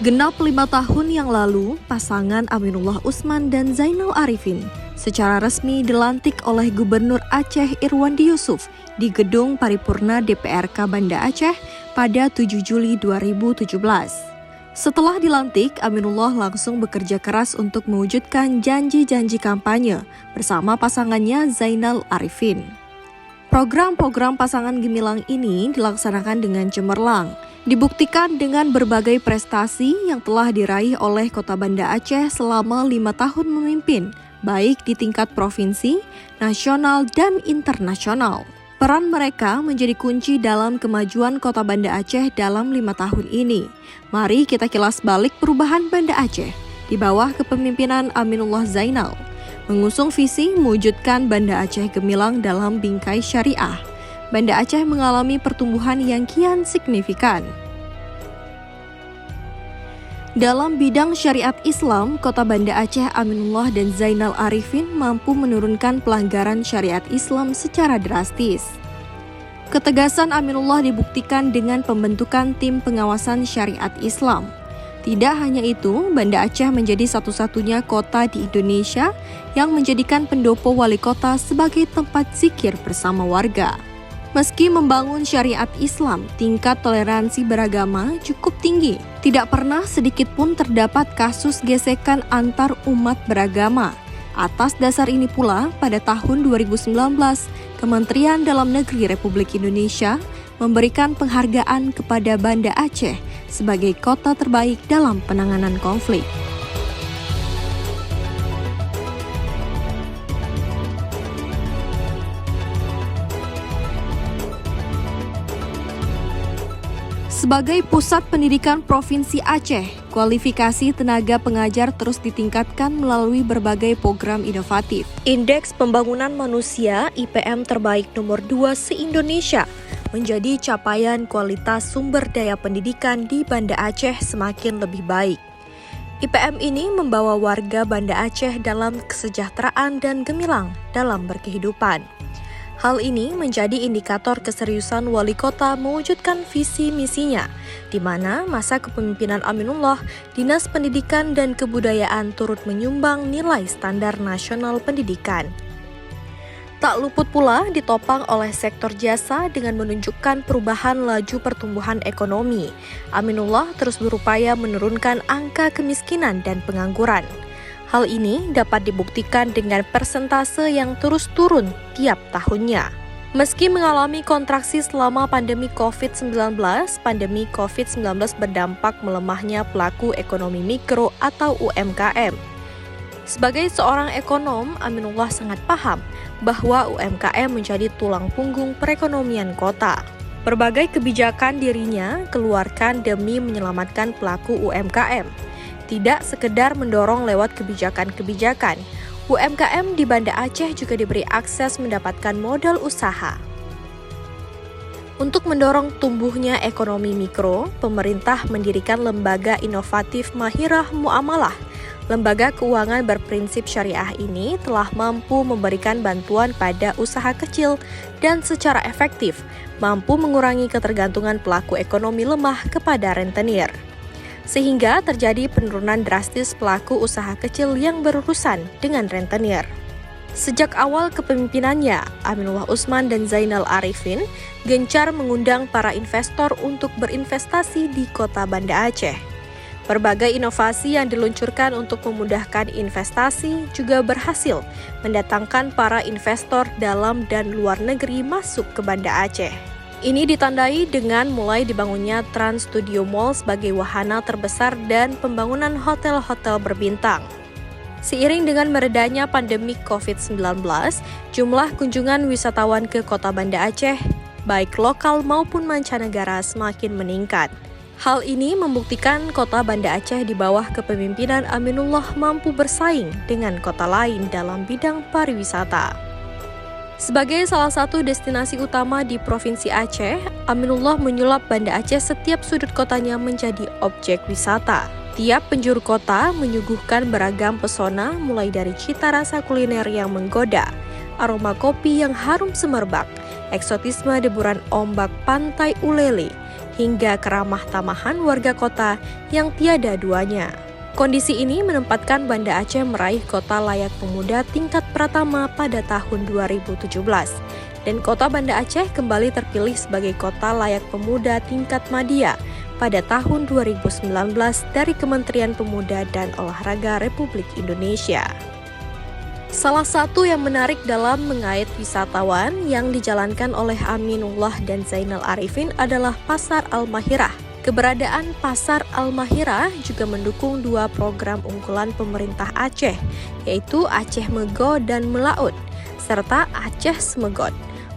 Genap 5 tahun yang lalu, pasangan Aminullah Usman dan Zainal Arifin secara resmi dilantik oleh Gubernur Aceh Irwandi Yusuf di Gedung Paripurna DPRK Banda Aceh pada 7 Juli 2017. Setelah dilantik, Aminullah langsung bekerja keras untuk mewujudkan janji-janji kampanye bersama pasangannya Zainal Arifin. Program-program pasangan gemilang ini dilaksanakan dengan cemerlang, dibuktikan dengan berbagai prestasi yang telah diraih oleh Kota Banda Aceh selama 5 tahun memimpin, baik di tingkat provinsi, nasional, dan internasional. Peran mereka menjadi kunci dalam kemajuan Kota Banda Aceh dalam 5 tahun ini. Mari kita kilas balik perubahan Banda Aceh di bawah kepemimpinan Aminullah Zainal, mengusung visi mewujudkan Banda Aceh gemilang dalam bingkai syariah. Banda Aceh mengalami pertumbuhan yang kian signifikan. Dalam bidang syariat Islam, Kota Banda Aceh Aminullah dan Zainal Arifin mampu menurunkan pelanggaran syariat Islam secara drastis. Ketegasan Aminullah dibuktikan dengan pembentukan tim pengawasan syariat Islam. Tidak hanya itu, Banda Aceh menjadi satu-satunya kota di Indonesia yang menjadikan pendopo wali kota sebagai tempat zikir bersama warga. Meski membangun syariat Islam, tingkat toleransi beragama cukup tinggi. Tidak pernah sedikit pun terdapat kasus gesekan antar umat beragama. Atas dasar ini pula, pada tahun 2019, Kementerian Dalam Negeri Republik Indonesia memberikan penghargaan kepada Banda Aceh sebagai kota terbaik dalam penanganan konflik. Sebagai pusat pendidikan Provinsi Aceh, kualifikasi tenaga pengajar terus ditingkatkan melalui berbagai program inovatif. Indeks Pembangunan Manusia IPM terbaik nomor 2 se-Indonesia menjadi capaian kualitas sumber daya pendidikan di Banda Aceh semakin lebih baik. IPM ini membawa warga Banda Aceh dalam kesejahteraan dan gemilang dalam berkehidupan. Hal ini menjadi indikator keseriusan wali kota mewujudkan visi misinya, di mana masa kepemimpinan Aminullah, Dinas Pendidikan dan Kebudayaan turut menyumbang nilai standar nasional pendidikan. Tak luput pula ditopang oleh sektor jasa dengan menunjukkan perubahan laju pertumbuhan ekonomi. Aminullah terus berupaya menurunkan angka kemiskinan dan pengangguran. Hal ini dapat dibuktikan dengan persentase yang terus turun tiap tahunnya. Meski mengalami kontraksi selama pandemi COVID-19, pandemi COVID-19 berdampak melemahnya pelaku ekonomi mikro atau UMKM. Sebagai seorang ekonom, Aminullah sangat paham bahwa UMKM menjadi tulang punggung perekonomian kota. Berbagai kebijakan dirinya keluarkan demi menyelamatkan pelaku UMKM. Tidak sekedar mendorong lewat kebijakan-kebijakan, UMKM di Banda Aceh juga diberi akses mendapatkan modal usaha. Untuk mendorong tumbuhnya ekonomi mikro, pemerintah mendirikan lembaga inovatif Mahirah Muamalah. Lembaga keuangan berprinsip syariah ini telah mampu memberikan bantuan pada usaha kecil dan secara efektif mampu mengurangi ketergantungan pelaku ekonomi lemah kepada rentenir, sehingga terjadi penurunan drastis pelaku usaha kecil yang berurusan dengan rentenir. Sejak awal kepemimpinannya, Aminullah Usman dan Zainal Arifin gencar mengundang para investor untuk berinvestasi di Kota Banda Aceh. Berbagai inovasi yang diluncurkan untuk memudahkan investasi juga berhasil mendatangkan para investor dalam dan luar negeri masuk ke Banda Aceh. Ini ditandai dengan mulai dibangunnya Trans Studio Mall sebagai wahana terbesar dan pembangunan hotel-hotel berbintang. Seiring dengan meredanya pandemi COVID-19, jumlah kunjungan wisatawan ke Kota Banda Aceh, baik lokal maupun mancanegara semakin meningkat. Hal ini membuktikan Kota Banda Aceh di bawah kepemimpinan Aminullah mampu bersaing dengan kota lain dalam bidang pariwisata. Sebagai salah satu destinasi utama di Provinsi Aceh, Aminullah menyulap Banda Aceh setiap sudut kotanya menjadi objek wisata. Tiap penjuru kota menyuguhkan beragam pesona mulai dari cita rasa kuliner yang menggoda, aroma kopi yang harum semerbak, eksotisme deburan ombak pantai Ulele, hingga keramah tamahan warga kota yang tiada duanya. Kondisi ini menempatkan Banda Aceh meraih Kota Layak Pemuda tingkat pertama pada tahun 2017. Dan Kota Banda Aceh kembali terpilih sebagai Kota Layak Pemuda tingkat Madya pada tahun 2019 dari Kementerian Pemuda dan Olahraga Republik Indonesia. Salah satu yang menarik dalam mengait wisatawan yang dijalankan oleh Aminullah dan Zainal Arifin adalah Pasar Al-Mahirah. Keberadaan Pasar Al-Mahirah juga mendukung dua program unggulan pemerintah Aceh, yaitu Aceh Mego dan Melaut, serta Aceh Semegot.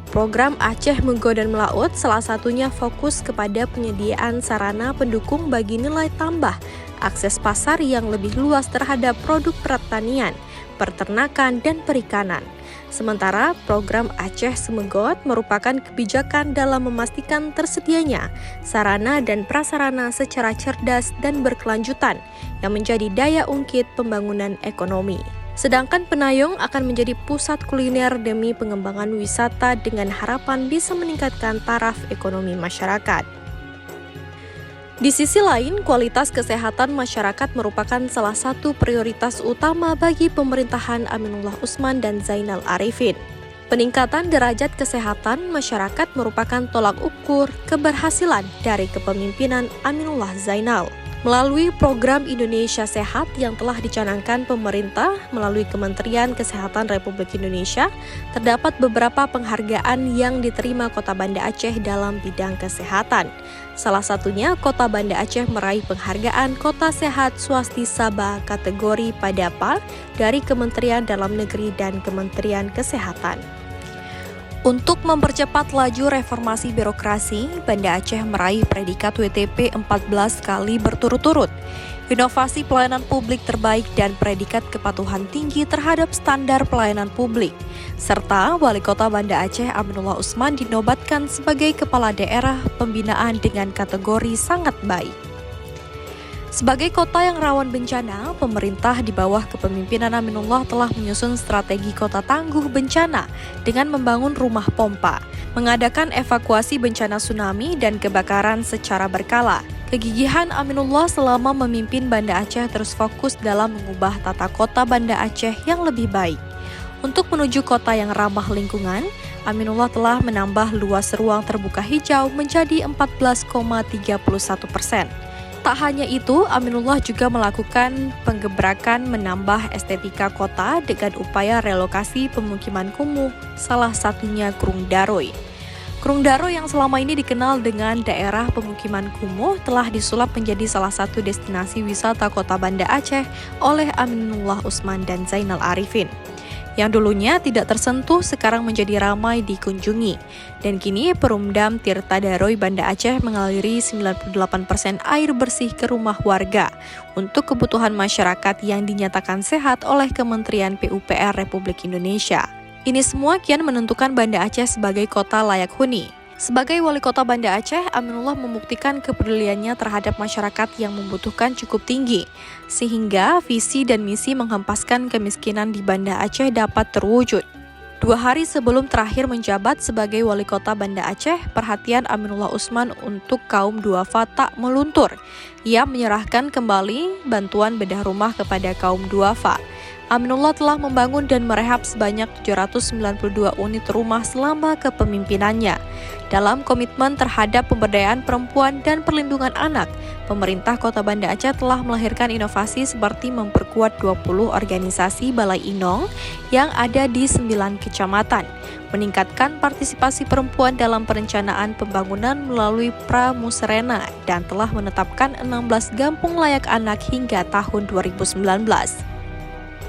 Program Aceh Mego dan Melaut salah satunya fokus kepada penyediaan sarana pendukung bagi nilai tambah, akses pasar yang lebih luas terhadap produk pertanian, peternakan, dan perikanan. Sementara program Aceh Semegot merupakan kebijakan dalam memastikan tersedianya sarana dan prasarana secara cerdas dan berkelanjutan yang menjadi daya ungkit pembangunan ekonomi. Sedangkan Penayong akan menjadi pusat kuliner demi pengembangan wisata dengan harapan bisa meningkatkan taraf ekonomi masyarakat. Di sisi lain, kualitas kesehatan masyarakat merupakan salah satu prioritas utama bagi pemerintahan Aminullah Usman dan Zainal Arifin. Peningkatan derajat kesehatan masyarakat merupakan tolak ukur keberhasilan dari kepemimpinan Aminullah Zainal. Melalui program Indonesia Sehat yang telah dicanangkan pemerintah melalui Kementerian Kesehatan Republik Indonesia, terdapat beberapa penghargaan yang diterima Kota Banda Aceh dalam bidang kesehatan. Salah satunya, Kota Banda Aceh meraih penghargaan Kota Sehat Swastisaba kategori Padapal dari Kementerian Dalam Negeri dan Kementerian Kesehatan. Untuk mempercepat laju reformasi birokrasi, Banda Aceh meraih predikat WTP 14 kali berturut-turut, inovasi pelayanan publik terbaik dan predikat kepatuhan tinggi terhadap standar pelayanan publik, serta Wali Kota Banda Aceh Aminullah Usman dinobatkan sebagai Kepala Daerah Pembinaan dengan kategori sangat baik. Sebagai kota yang rawan bencana, pemerintah di bawah kepemimpinan Aminullah telah menyusun strategi kota tangguh bencana dengan membangun rumah pompa, mengadakan evakuasi bencana tsunami dan kebakaran secara berkala. Kegigihan Aminullah selama memimpin Banda Aceh terus fokus dalam mengubah tata kota Banda Aceh yang lebih baik. Untuk menuju kota yang ramah lingkungan, Aminullah telah menambah luas ruang terbuka hijau menjadi 14,31%. Tak hanya itu, Aminullah juga melakukan penggebrakan menambah estetika kota dengan upaya relokasi pemukiman kumuh, salah satunya Krung Daroy. Krung Daroy yang selama ini dikenal dengan daerah pemukiman kumuh telah disulap menjadi salah satu destinasi wisata kota Banda Aceh oleh Aminullah Usman dan Zainal Arifin. Yang dulunya tidak tersentuh sekarang menjadi ramai dikunjungi. Dan kini Perumdam Tirta Daroy Banda Aceh mengaliri 98% air bersih ke rumah warga untuk kebutuhan masyarakat yang dinyatakan sehat oleh Kementerian PUPR Republik Indonesia. Ini semua kian menentukan Banda Aceh sebagai kota layak huni. Sebagai Wali Kota Banda Aceh, Aminullah membuktikan kepeduliannya terhadap masyarakat yang membutuhkan cukup tinggi, sehingga visi dan misi menghempaskan kemiskinan di Banda Aceh dapat terwujud. 2 hari sebelum terakhir menjabat sebagai Wali Kota Banda Aceh, perhatian Aminullah Usman untuk kaum duafa tak meluntur. Ia menyerahkan kembali bantuan bedah rumah kepada kaum duafa. Aminullah telah membangun dan merehab sebanyak 792 unit rumah selama kepemimpinannya. Dalam komitmen terhadap pemberdayaan perempuan dan perlindungan anak, pemerintah Kota Banda Aceh telah melahirkan inovasi seperti memperkuat 20 organisasi Balai Inong yang ada di 9 kecamatan, meningkatkan partisipasi perempuan dalam perencanaan pembangunan melalui Pramusrena, dan telah menetapkan 16 kampung layak anak hingga tahun 2019.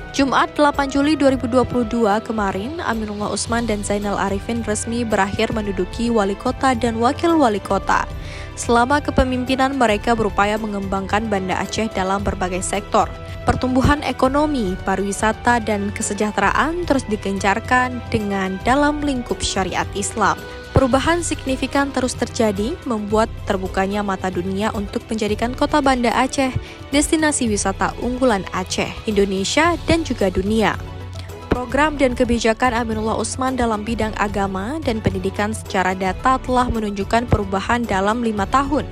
Jumat 8 Juli 2022 kemarin, Aminullah Usman dan Zainal Arifin resmi berakhir menduduki wali kota dan wakil wali kota. Selama kepemimpinan mereka berupaya mengembangkan Banda Aceh dalam berbagai sektor. Pertumbuhan ekonomi, pariwisata, dan kesejahteraan terus digencarkan dengan dalam lingkup syariat Islam. Perubahan signifikan terus terjadi, membuat terbukanya mata dunia untuk menjadikan kota Banda Aceh destinasi wisata unggulan Aceh, Indonesia, dan juga dunia. Program dan kebijakan Aminullah Usman dalam bidang agama dan pendidikan secara data telah menunjukkan perubahan dalam 5 tahun.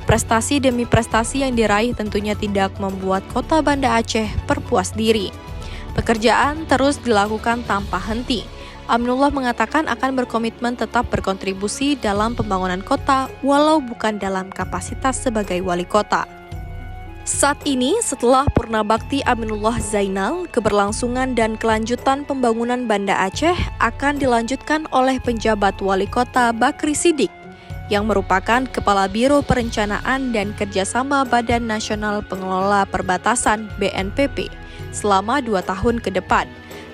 Prestasi demi prestasi yang diraih tentunya tidak membuat Kota Banda Aceh berpuas diri. Pekerjaan terus dilakukan tanpa henti. Aminullah mengatakan akan berkomitmen tetap berkontribusi dalam pembangunan kota walau bukan dalam kapasitas sebagai wali kota. Saat ini, setelah Purna Bakti Aminullah Zainal, keberlangsungan dan kelanjutan pembangunan Banda Aceh akan dilanjutkan oleh penjabat wali kota Bakri Siddiq, yang merupakan Kepala Biro Perencanaan dan Kerjasama Badan Nasional Pengelola Perbatasan BNPB selama 2 tahun ke depan.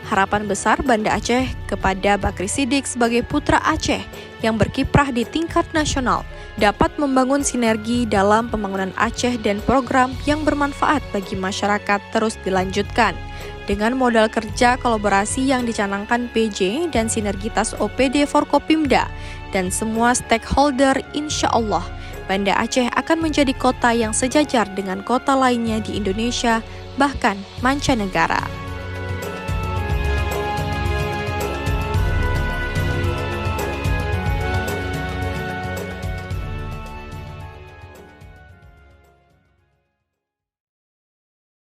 Harapan besar Banda Aceh kepada Bakri Siddiq sebagai putra Aceh yang berkiprah di tingkat nasional dapat membangun sinergi dalam pembangunan Aceh dan program yang bermanfaat bagi masyarakat terus dilanjutkan. Dengan modal kerja kolaborasi yang dicanangkan PJ dan sinergitas OPD Forkopimda dan semua stakeholder, insya Allah Banda Aceh akan menjadi kota yang sejajar dengan kota lainnya di Indonesia, bahkan mancanegara.